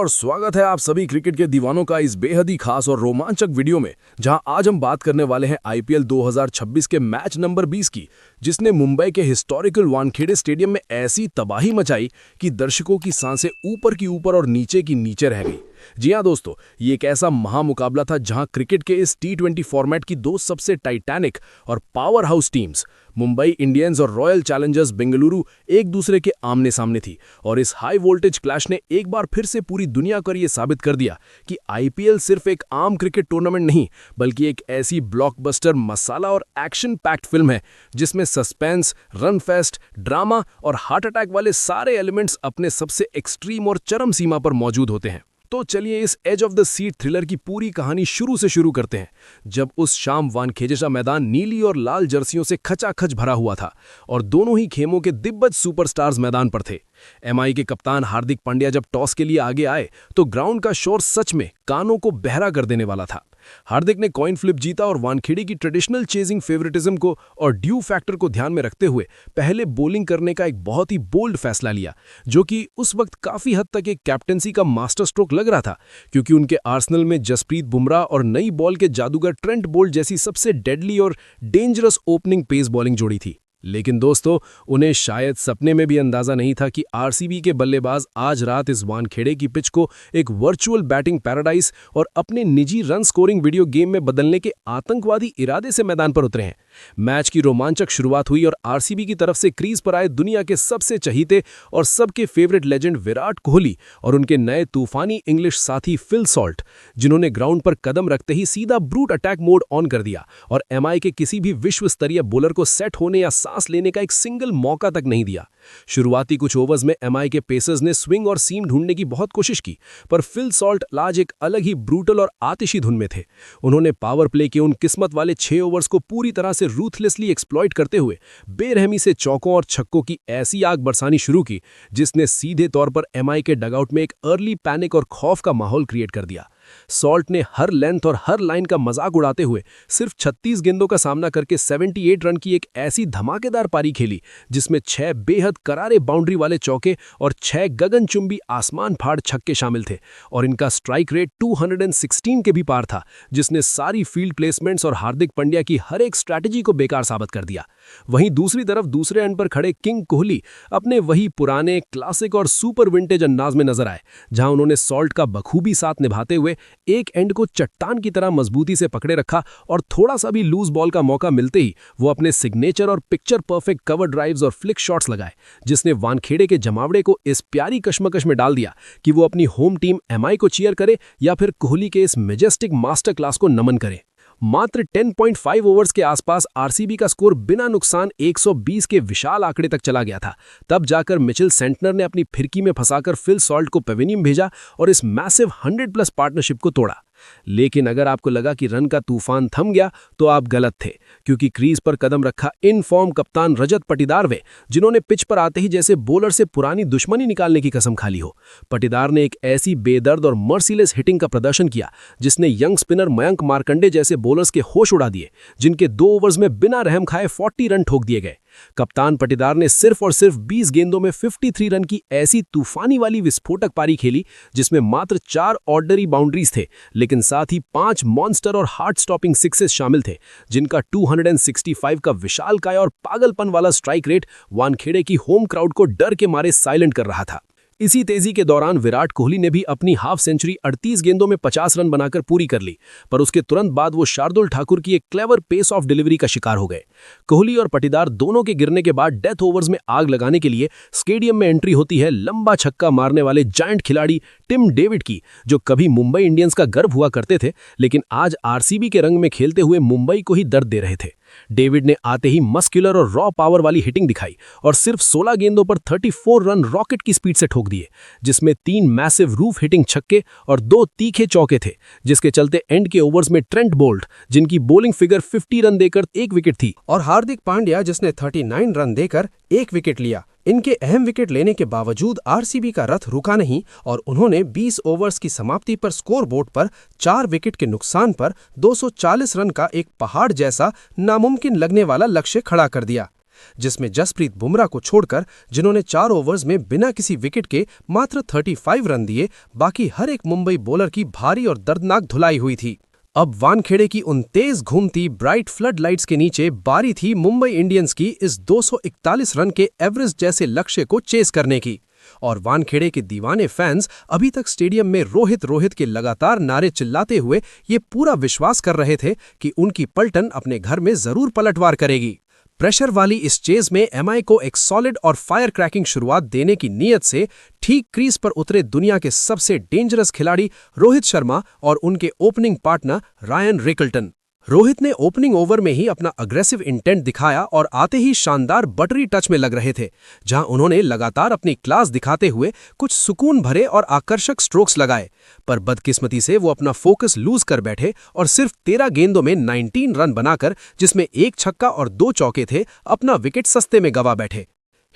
और स्वागत है आप सभी क्रिकेट के दीवानों का इस बेहद ही खास और रोमांचक वीडियो में, जहां आज हम बात करने वाले हैं आईपीएल 2026 के मैच नंबर 20 की, जिसने मुंबई के हिस्टोरिकल वानखेड़े स्टेडियम में ऐसी तबाही मचाई कि दर्शकों की सांसें ऊपर की ऊपर और नीचे की नीचे रह गई। जी हां दोस्तों, ये एक ऐसा महामुकाबला था जहां क्रिकेट के इस टी20 फॉर्मेट की दो सबसे टाइटैनिक और power house teams Mumbai Indians और रॉयल चैलेंजर्स बेंगलुरु एक दूसरे के आमने सामने थी। और इस हाई वोल्टेज क्लैश ने एक बार फिर से पूरी दुनिया को ये साबित कर दिया कि आईपीएल सिर्फ एक आम क्रिकेट टूर्नामेंट नहीं, बल्कि एक ऐसी ब्लॉकबस्टर मसाला और एक्शन पैक्ड फिल्म है जिसमें सस्पेंस, रन फेस्ट, ड्रामा और हार्ट अटैक वाले सारे एलिमेंट्स अपने सबसे एक्सट्रीम और चरम सीमा पर मौजूद होते हैं। तो चलिए इस edge of the seat thriller की पूरी कहानी शुरू से शुरू करते हैं, जब उस शाम वानखेड़े मैदान नीली और लाल जर्सियों से खचाखच भरा हुआ था और दोनों ही खेमों के दिग्गज सुपरस्टार्स मैदान पर थे। एमआई के कप्तान हार्दिक पांड्या जब टॉस के लिए आगे आए तो ग्राउंड का शोर सच में कानों को बहरा कर देने वाला था। हार्दिक ने कॉइन फ्लिप जीता और वानखेड़े की ट्रेडिशनल चेजिंग फेवरेटिज्म को और ड्यू फैक्टर को ध्यान में रखते हुए पहले बॉलिंग करने का एक बहुत ही बोल्ड फैसला लिया, जो कि उस वक्त काफी हद तक एक कैप्टेंसी का मास्टर स्ट्रोक लग रहा था, क्योंकि उनके आर्सेनल में जसप्रीत बुमराह और नई बॉल के जादूगर ट्रेंट बोल्ट जैसी सबसे डेडली और डेंजरस ओपनिंग पेस बॉलिंग जोड़ी थी। लेकिन दोस्तों, उन्हें शायद सपने में भी अंदाजा नहीं था कि आरसीबी के बल्लेबाज आज रात इस वानखेड़े की पिच को एक वर्चुअल बैटिंग पैराडाइज और अपने निजी रन स्कोरिंग वीडियो गेम में बदलने के आतंकवादी इरादे से मैदान पर उतरे हैं। मैच की रोमांचक शुरुआत हुई और आरसीबी की तरफ से क्रीज पर आए दुनिया के सबसे चहीते और सबके फेवरेट लेजेंड विराट कोहली और उनके नए तूफानी इंग्लिश साथी फिल सॉल्ट, जिन्होंने ग्राउंड पर कदम रखते ही सीधा ब्रूट अटैक मोड ऑन कर दिया और एमआई के किसी भी विश्व स्तरीय बॉलर को सेट होने या सांस लेने का एक सिंगल मौका तक नहीं दिया। शुरुआती कुछ ओवर्स में एमआई के पेसर्स ने स्विंग और सीम ढूंढने की बहुत कोशिश की, पर फिल सॉल्ट आज एक अलग ही ब्रूटल और आतिशी धुन में थे। उन्होंने पावर प्ले के उन किस्मत वाले 6 ओवर्स को पूरी तरह से रूथलेसली एक्सप्लॉइट करते हुए बेरहमी से चौकों और छक्कों की ऐसी आग बरसानी शुरू की, जिसने सीधे तौर पर एमआई के डगआउट में एक अर्ली पैनिक और खौफ का माहौल क्रिएट कर दिया। सॉल्ट ने हर लेंथ और हर लाइन का मजाक उड़ाते हुए सिर्फ 36 गेंदों का सामना करके 78 रन की एक ऐसी धमाकेदार पारी खेली, जिसमें 6 बेहद करारे बाउंड्री वाले चौके और 6 गगनचुंबी आसमान फाड़ छक्के शामिल थे और इनका स्ट्राइक रेट 216 के भी पार था, जिसने सारी फील्ड प्लेसमेंट्स और हार्दिक पांड्या की हर एक स्ट्रैटेजी को बेकार साबित कर दिया। वहीं दूसरी तरफ दूसरे एंड पर खड़े किंग कोहली अपने वही पुराने क्लासिक और सुपर विंटेज अंदाज में नजर आए, जहां उन्होंने सॉल्ट का बखूबी साथ निभाते हुए एक एंड को चट्टान की तरह मजबूती से पकड़े रखा और थोड़ा सा भी लूज बॉल का मौका मिलते ही वो अपने सिग्नेचर और पिक्चर परफेक्ट कवर ड्राइव्स और फ्लिक शॉट्स लगाए, जिसने वानखेड़े के जमावड़े को इस प्यारी कशमकश में डाल दिया कि वो अपनी होम टीम एमआई को चीयर करे या फिर कोहली के इस मेजेस्टिक मास्टर क्लास को नमन करे। मात्र 10.5 ओवर्स के आसपास आरसीबी का स्कोर बिना नुकसान 120 के विशाल आंकड़े तक चला गया था। तब जाकर मिचेल सेंटनर ने अपनी फिरकी में फंसाकर फिल सॉल्ट को पेविलियन भेजा और इस मैसिव 100+ पार्टनरशिप को तोड़ा। लेकिन अगर आपको लगा कि रन का तूफान थम गया, तो आप गलत थे, क्योंकि क्रीज पर कदम रखा इन फॉर्म कप्तान रजत पाटीदार वे, जिन्होंने पिच पर आते ही जैसे बॉलर से पुरानी दुश्मनी निकालने की कसम खा ली हो। पाटीदार ने एक ऐसी बेदर्द और मर्सीलेस हिटिंग का प्रदर्शन किया, जिसने यंग स्पिनर मयंक मार्कंडे जैसे बॉलर्स के होश उड़ा दिए, जिनके 2 ओवर्स में बिना रहम खाए 40 रन ठोक दिए गए। कप्तान पाटीदार ने सिर्फ और सिर्फ 20 गेंदों में 53 रन की ऐसी तूफानी वाली विस्फोटक पारी खेली, जिसमें मात्र 4 ऑर्डनरी बाउंड्रीज थे, लेकिन साथ ही 5 मॉन्स्टर और हार्ट स्टॉपिंग सिक्सेस शामिल थे, जिनका 265 का विशालकाय और पागलपन वाला स्ट्राइक रेट वानखेड़े की होम क्राउड को डर के मारे साइलेंट कर रहा था। इसी तेजी के दौरान विराट कोहली ने भी अपनी हाफ सेंचुरी 38 गेंदों में 50 रन बनाकर पूरी कर ली, पर उसके तुरंत बाद वो शार्दुल ठाकुर की एक क्लेवर पेस ऑफ डिलीवरी का शिकार हो गए। कोहली और पाटीदार दोनों के गिरने के बाद डेथ ओवर्स में आग लगाने के लिए स्टेडियम में एंट्री होती है लंबा छक्का मारने वाले जायंट खिलाड़ी टिम डेविड की, जो कभी मुंबई इंडियंस का गर्व हुआ करते थे, लेकिन आज आरसीबी के रंग में खेलते हुए मुंबई को ही दर्द दे रहे थे। डेविड ने आते ही मस्कुलर और रॉ पावर वाली हिटिंग दिखाई और सिर्फ 16 गेंदों पर 34 रन रॉकेट की स्पीड से ठोक दिए, जिसमें 3 मैसिव रूफ हिटिंग छक्के और 2 तीखे चौके थे, जिसके चलते एंड के ओवर्स में ट्रेंट बोल्ट, जिनकी बॉलिंग फिगर 50 रन देकर 1 विकेट थी, और हार्दिक पांड्या, जिसने 39 रन देकर 1 विकेट लिया। इनके अहम विकेट लेने के बावजूद आरसीबी का रथ रुका नहीं और उन्होंने 20 ओवर्स की समाप्ति पर स्कोरबोर्ड पर 4 विकेट के नुकसान पर 240 रन का एक पहाड़ जैसा नामुमकिन लगने वाला लक्ष्य खड़ा कर दिया। जिसमें जसप्रीत बुमराह को छोड़कर, जिन्होंने 4 ओवर्स में बिना किसी विकेट के मात्र 35 रन दिए, बाकी हर एक मुंबई बॉलर की भारी और दर्दनाक धुलाई हुई थी। अब वानखेड़े की उन तेज घूमती ब्राइट फ्लड लाइट्स के नीचे बारी थी मुंबई इंडियंस की इस 241 रन के एवरेस्ट जैसे लक्ष्य को चेस करने की। और वानखेड़े के दीवाने फैंस अभी तक स्टेडियम में रोहित रोहित के लगातार नारे चिल्लाते हुए ये पूरा विश्वास कर रहे थे कि उनकी पलटन अपने घर में जरूर पलटवार करेगी। प्रेशर वाली इस चेज में एमआई को एक सॉलिड और फायर क्रैकिंग शुरुआत देने की नीयत से ठीक क्रीज पर उतरे दुनिया के सबसे डेंजरस खिलाड़ी रोहित शर्मा और उनके opening partner Ryan Rickelton. Rohit ने ओपनिंग ओवर में ही अपना अग्रेसिव इंटेंट दिखाया और आते ही शानदार बटरी टच में लग रहे थे, जहां उन्होंने लगातार अपनी क्लास दिखाते हुए कुछ सुकून भरे और आकर्षक स्ट्रोक्स लगाए। पर बदकिस्मती से वो अपना फोकस लूज कर बैठे और सिर्फ 13 गेंदों में 19 रन बनाकर, जिसमें 1 छक्का और 2 चौके थे, अपना विकेट सस्ते में गंवा बैठे।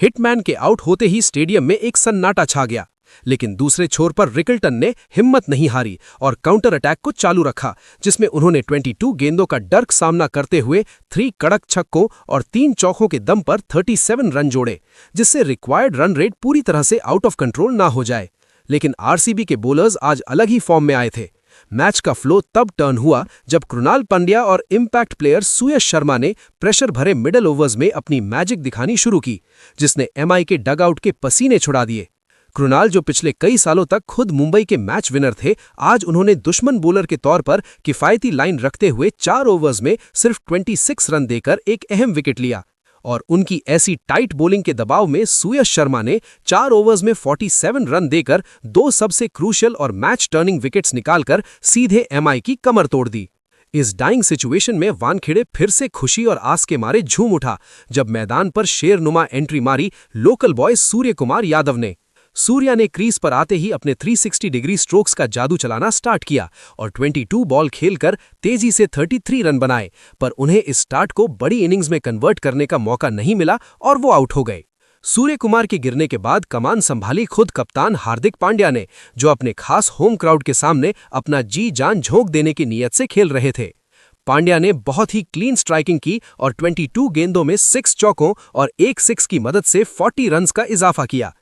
हिटमैन के आउट होते ही स्टेडियम में एक सन्नाटा छा गया, लेकिन दूसरे छोर पर रिकल्टन ने हिम्मत नहीं हारी और काउंटर अटैक को चालू रखा, जिसमें उन्होंने 22 गेंदों का डर्क सामना करते हुए 3 कड़क छक्कों और 3 चौकों के दम पर 37 रन जोड़े, जिससे रिक्वायर्ड रन रेट पूरी तरह से आउट ऑफ कंट्रोल ना हो जाए। लेकिन आरसीबी के बोलर्स आज अलग ही फॉर्म में आए थे। मैच का फ्लो तब टर्न हुआ जब कृणाल पंड्या और इंपैक्ट प्लेयर सुयश शर्मा ने प्रेशर भरे मिडल ओवर्स में अपनी मैजिक दिखानी शुरू की, जिसने एमआई के डगआउट के पसीने छुड़ा दिए। कृणाल, जो पिछले कई सालों तक खुद मुंबई के मैच विनर थे, आज उन्होंने दुश्मन बॉलर के तौर पर किफायती लाइन रखते हुए 4 ओवर्स में सिर्फ 26 रन देकर एक अहम विकेट लिया। और उनकी ऐसी टाइट बॉलिंग के दबाव में सुयश शर्मा ने 4 ओवर्स में 47 रन देकर 2 सबसे क्रूशियल और मैच टर्निंग विकेट्स निकालकर सीधे एमआई की कमर तोड़ दी। इस डाइंग सिचुएशन में वानखेड़े फिर से खुशी और आस के मारे झूम उठा जब मैदान पर शेरनुमा एंट्री मारी लोकल बॉय सूर्य कुमार यादव ने। सूर्या ने क्रीज पर आते ही अपने 360 डिग्री स्ट्रोक्स का जादू चलाना स्टार्ट किया और 22 बॉल खेलकर तेजी से 33 रन बनाए, पर उन्हें इस स्टार्ट को बड़ी इनिंग्स में कन्वर्ट करने का मौका नहीं मिला और वो आउट हो गए। सूर्य कुमार के गिरने के बाद कमान संभाली खुद कप्तान हार्दिक पांड्या ने, जो अपने खास होम क्राउड के सामने अपना जी जान झोंक देने की नीयत से खेल रहे थे। पांड्या ने बहुत ही क्लीन स्ट्राइकिंग की और 22 गेंदों में 6 चौकों और 1 सिक्स की मदद से 40 रन्स का इजाफा किया।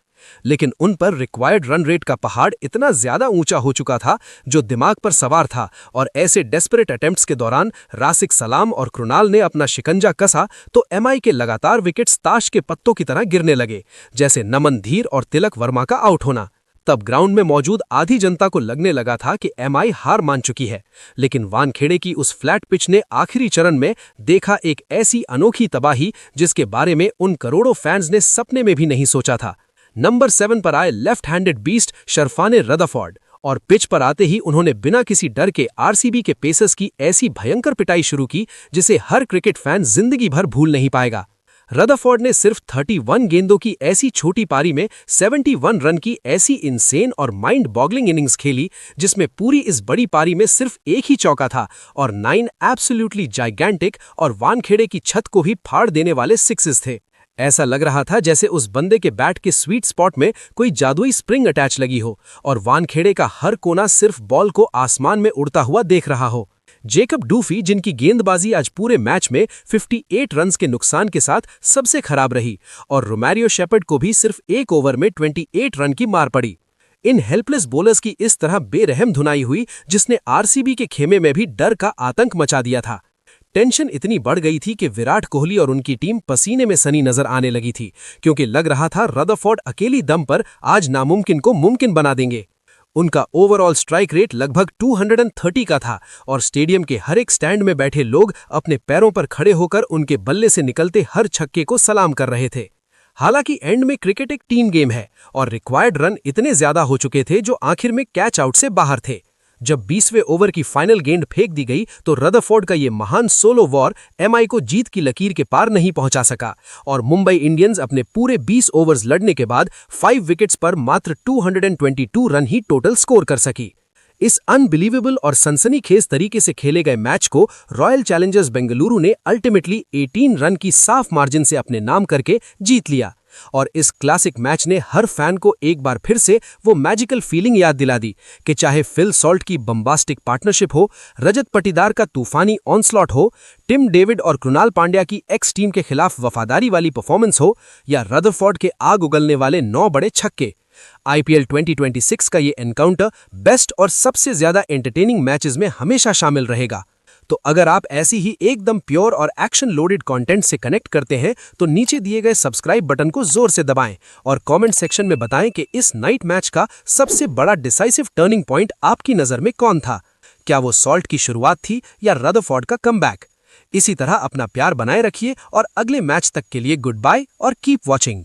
लेकिन उन पर रिक्वायर्ड रन रेट का पहाड़ इतना ज्यादा ऊंचा हो चुका था जो दिमाग पर सवार था, और ऐसे डेस्परेट अटेम्प्ट्स के दौरान रासिक सलाम और कृणाल ने अपना शिकंजा कसा तो एमआई के लगातार विकेट्स ताश के पत्तों की तरह गिरने लगे, जैसे नमन धीर और तिलक वर्मा का आउट होना। तब ग्राउंड में मौजूद आधी जनता को लगने लगा था कि एमआई हार मान चुकी है, लेकिन वानखेड़े की उस फ्लैट पिच ने आखिरी चरण में देखा एक ऐसी अनोखी तबाही जिसके बारे में उन करोड़ों फैंस ने सपने में भी नहीं सोचा था। नंबर 7 पर आए लेफ्ट हैंडेड बीस्ट शरफाने रदरफोर्ड, और पिच पर आते ही उन्होंने बिना किसी डर के आरसीबी के पेसर्स की ऐसी भयंकर पिटाई शुरू की जिसे हर क्रिकेट फैन जिंदगी भर भूल नहीं पाएगा। रदरफोर्ड ने सिर्फ 31 गेंदों की ऐसी छोटी पारी में 71 रन की ऐसी इंसेन और माइंड बॉगलिंग इनिंग्स खेली, जिसमें पूरी इस बड़ी पारी में सिर्फ एक ही चौका था और 9 एब्सोल्युटली जाइगैंटिक और वानखेड़े की छत को ही फाड़ देने वाले सिक्सेस थे। ऐसा लग रहा था जैसे उस बंदे के बैट के स्वीट स्पॉट में कोई जादुई स्प्रिंग अटैच लगी हो और वानखेड़े का हर कोना सिर्फ बॉल को आसमान में उड़ता हुआ देख रहा हो। जेकब डूफी, जिनकी गेंदबाजी आज पूरे मैच में 58 रन्स के नुकसान के साथ सबसे खराब रही, और रोमारियो शेपर्ड को भी सिर्फ 1 ओवर में 28 रन की मार पड़ी। इन हेल्पलेस बॉलर्स की इस तरह बेरहम धुनाई हुई जिसने आरसीबी के खेमे में भी डर का आतंक मचा दिया था। टेंशन इतनी बढ़ गई थी कि विराट कोहली और उनकी टीम पसीने में सनी नजर आने लगी थी, क्योंकि लग रहा था रदरफोर्ड अकेली दम पर आज नामुमकिन को मुमकिन बना देंगे। उनका ओवरऑल स्ट्राइक रेट लगभग 230 का था और स्टेडियम के हर एक स्टैंड में बैठे लोग अपने पैरों पर खड़े होकर उनके बल्ले से निकलते हर छक्के को सलाम कर रहे थे। हालांकि एंड में क्रिकेट एक टीम गेम है और रिक्वायर्ड रन इतने ज्यादा हो चुके थे जो आखिर में कैच आउट से बाहर थे। जब 20वें ओवर की फाइनल गेंद फेंक दी गई तो रदरफोर्ड का ये महान सोलो वॉर एमआई को जीत की लकीर के पार नहीं पहुंचा सका और मुंबई इंडियंस अपने पूरे 20 ओवर्स लड़ने के बाद 5 विकेट्स पर मात्र 222 रन ही टोटल स्कोर कर सकी। इस अनबिलीवेबल और सनसनीखेज तरीके से खेले गए मैच को रॉयल चैलेंजर्स बेंगलुरु ने अल्टीमेटली 18 रन की साफ मार्जिन से अपने नाम करके जीत लिया। और इस क्लासिक मैच ने हर फैन को एक बार फिर से वो मैजिकल फीलिंग याद दिला दी कि चाहे फिल सॉल्ट की बम्बास्टिक पार्टनरशिप हो, रजत पाटीदार का तूफानी ऑनस्लॉट हो, टिम डेविड और कृणाल पांड्या की एक्स टीम के खिलाफ वफादारी वाली परफॉर्मेंस हो, या रदरफोर्ड के आग उगलने वाले 9 बड़े छक्के, आईपीएल 2026 का ये एनकाउंटर बेस्ट और सबसे ज्यादा एंटरटेनिंग मैचेस में हमेशा शामिल रहेगा। तो अगर आप ऐसी ही एकदम प्योर और एक्शन लोडेड कंटेंट से कनेक्ट करते हैं तो नीचे दिए गए सब्सक्राइब बटन को जोर से दबाएं और कमेंट सेक्शन में बताएं कि इस नाइट मैच का सबसे बड़ा डिसाइसिव टर्निंग पॉइंट आपकी नजर में कौन था। क्या वो सॉल्ट की शुरुआत थी या रदरफोर्ड का कमबैक? इसी तरह अपना प्यार बनाए रखिए और अगले मैच तक के लिए गुड बाय और कीप वॉचिंग।